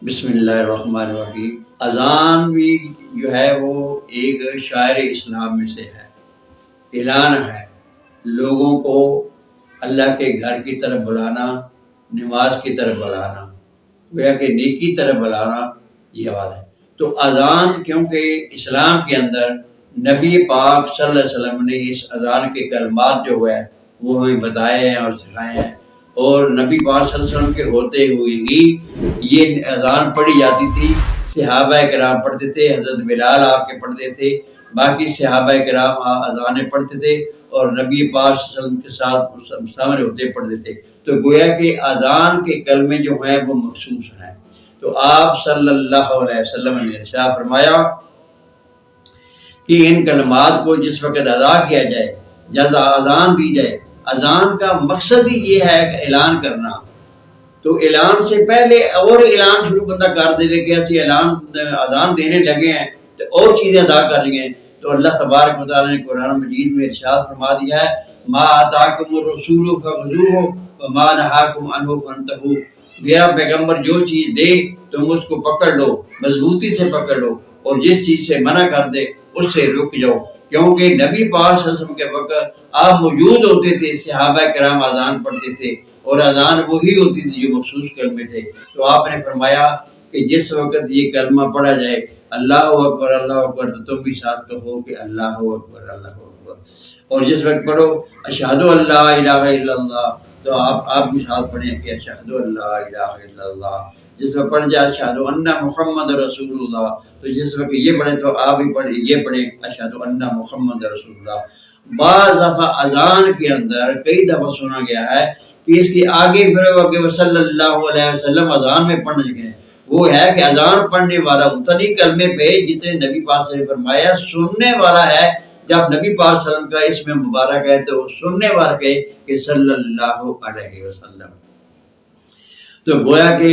بسم اللہ الرحمن الرحیم۔ اذان بھی جو ہے وہ ایک شاعر اسلام میں سے ہے، اعلان ہے لوگوں کو اللہ کے گھر کی طرف بلانا، نماز کی طرف بلانا، گویا کہ نیکی طرف بلانا، یہ آواز ہے۔ تو اذان کیونکہ اسلام کے اندر نبی پاک صلی اللہ علیہ وسلم نے اس اذان کے کلمات جو ہے وہ ہمیں بتائے ہیں اور سکھائے ہیں، اور نبی پاک صلی اللہ علیہ وسلم کے ہوتے ہوئے ہی یہ اذان پڑھی جاتی تھی۔ صحابہ کرام پڑھتے تھے، حضرت بلال آپ کے پڑھتے تھے، باقی صحابہ کرام اذانیں پڑھتے تھے اور نبی پاک صلی اللہ علیہ وسلم کے ساتھ سامنے ہوتے پڑھتے تھے۔ تو گویا کہ اذان کے کلمے جو ہیں وہ مخصوص ہیں۔ تو آپ صلی اللہ علیہ وسلم نے ارشاد فرمایا کہ ان کلمات کو جس وقت ادا کیا جائے، جب اذان دی جائے، اذان کا مقصد ہی یہ ہے کہ اعلان کرنا۔ تو اعلان سے پہلے اور اعلان شروع بندہ کر دے کہ ایسی اذان دینے لگے ہیں تو اور چیزیں ادا کر لیں گے، تو اللہ تبارک و تعالیٰ نے قرآن مجید میں ارشاد فرما دیا ہے ما آتاکم الرسول فخذوہ وما نہاکم عنہ فانتہوا۔ میرا پیغمبر جو چیز دے تم اس کو پکڑ لو، مضبوطی سے پکڑ لو، اور جس چیز سے منع کر دے اس سے رک جاؤ۔ کیونکہ نبی پاک صلی اللہ علیہ وسلم کے وقت آپ موجود ہوتے تھے، صحابہ کرام اذان پڑھتے تھے، اور اذان وہی ہوتی تھی جو مخصوص کلمے تھے۔ تو آپ نے فرمایا کہ جس وقت یہ کلمہ پڑھا جائے اللہ اکبر، تو تم بھی ساتھ کہو کہ اللہ اکبر اللہ اکبر، اور جس وقت پڑھو اشہد ان لا الہ الا اللہ، تو آپ بھی ساتھ پڑھیں کہ اشہد ان لا الہ الا اللہ۔ جس وقت پڑھ جائے اشہد ان محمد رسول اللہ، تو جس وقت یہ پڑھے تو آپ بھی پڑھیں، یہ پڑھیں اشہد ان محمد رسول اللہ۔ بعض دفعہ اذان کے اندر کئی دفعہ سنا گیا ہے کہ اس کی آگے پھر کہ صلی اللہ علیہ وسلم اذان میں پڑھنے لگے ہیں، وہ ہے کہ اذان پڑھنے والا اتنی کلمے پہ جتنے نبی پاک صلی اللہ علیہ وسلم نے فرمایا، سننے والا ہے جب نبی پاک صلی اللہ علیہ وسلم کا اس میں مبارک ہے تو سننے والا کہے کہ صلی اللہ علیہ وسلم۔ تو گویا کہ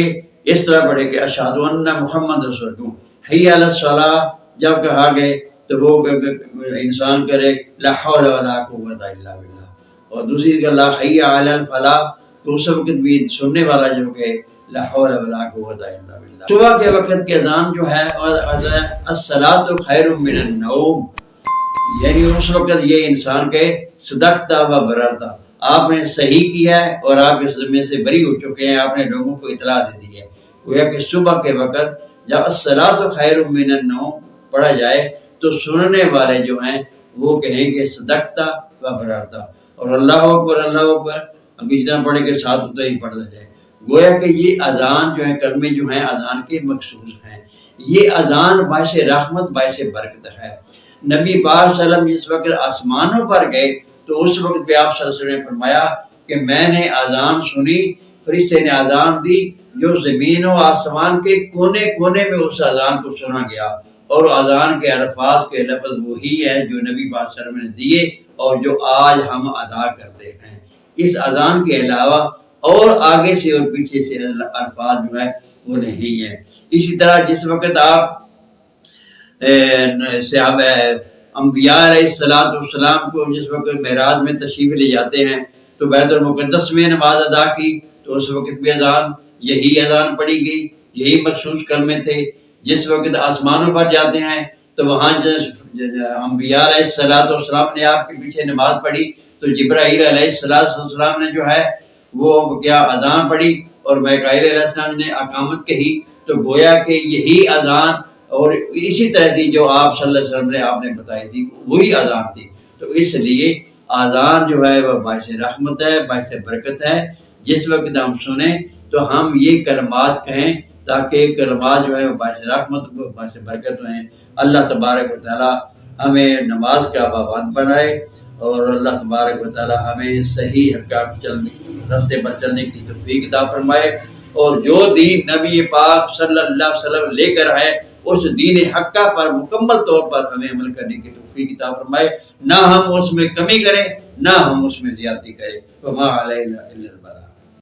اس طرح پڑھے کہ اشہد ان محمد رسول اللہ، حی علی الصلاۃ جب کہا گئے تو وہ انسان کرے لا حول ولا قوت الا باللہ، اور دوسری کہ لا حی علی الفلاح، تو اس وقت بھی سننے والا جو کہ لا حول ولا قوت الا باللہ۔ صبح کے وقت کی اذان جو ہے الصلاۃ خیر من النوم، یعنی اس وقت یہ انسان کے صدقتا و بررتا، آپ نے صحیح کیا ہے اور آپ اس ذمے سے بری ہو چکے ہیں، آپ نے لوگوں کو اطلاع دے دی ہے۔ گویا کہ صبح کے وقت جب الصلاۃ خیر من النوم پڑھا جائے تو سننے والے جو ہیں وہ کہیں گے صدقتا و بررتا، اور اللہ اکبر ابھی جتنا پڑھے کے ساتھ اتنا ہی پڑھنا جائے۔ گویا کہ یہ اذان جو ہے کلمے جو ہیں اذان کے مخصوص ہیں۔ یہ اذان باعث رحمت باعث برکت ہے۔ نبی پاک صلی اللہ علیہ وسلم جس وقت آسمانوں پر گئے تو اس وقت پہ آپ صلی اللہ علیہ وسلم نے فرمایا کہ میں نے اذان سنی، فرشتے نے اذان دی، جو زمین و آسمان کے کونے کونے میں اس اذان کو سنا گیا، اور اذان کے الفاظ کے لفظ وہی ہیں جو نبی پاک صلی اللہ علیہ وسلم نے دیے اور جو آج ہم ادا کرتے ہیں۔ اس اذان کے علاوہ اور آگے سے اور پیچھے سے الفاظ جو ہے وہ نہیں ہیں۔ اسی طرح جس وقت آپ صحابہ انبیاء علیہ السلام کو جس وقت معراج میں تشریف لے جاتے ہیں تو بیت المقدس میں نماز ادا کی تو اس وقت بھی یہی اذان پڑھی گئی، یہی مخصوص کلمے تھے۔ جس وقت آسمانوں پر جاتے ہیں تو وہاں انبیاء علیہ السلام نے آپ کے پیچھے نماز پڑھی تو جبرائیل علیہ السلام نے جو ہے وہ کیا اذان پڑھی اور میکائیل علیہ السلام نے اقامت کہی۔ تو گویا کہ یہی اذان اور اسی طرح کی جو آپ صلی اللہ علیہ وسلم نے آپ نے بتائی تھی وہی اذان تھی۔ تو اس لیے اذان جو ہے وہ باعث رحمت ہے، باعث برکت ہے۔ جس وقت ہم سنیں تو ہم یہ کلمات کہیں تاکہ کلمات جو ہے وہ باعث رحمت و باعث برکت ہیں۔ اللہ تبارک و تعالی ہمیں نماز کا پابند بنائے، اور اللہ تبارک و تعالی ہمیں صحیح راستے پر چلنے کی توفیق عطا فرمائے، اور جو دین نبی پاک صلی اللہ علیہ وسلم لے کر آئے اس دین حقہ پر مکمل طور پر ہمیں عمل کرنے کی توفیق عطا فرمائے، نہ ہم اس میں کمی کریں نہ ہم اس میں زیادتی کریں۔ وما علینا الا البلاغ۔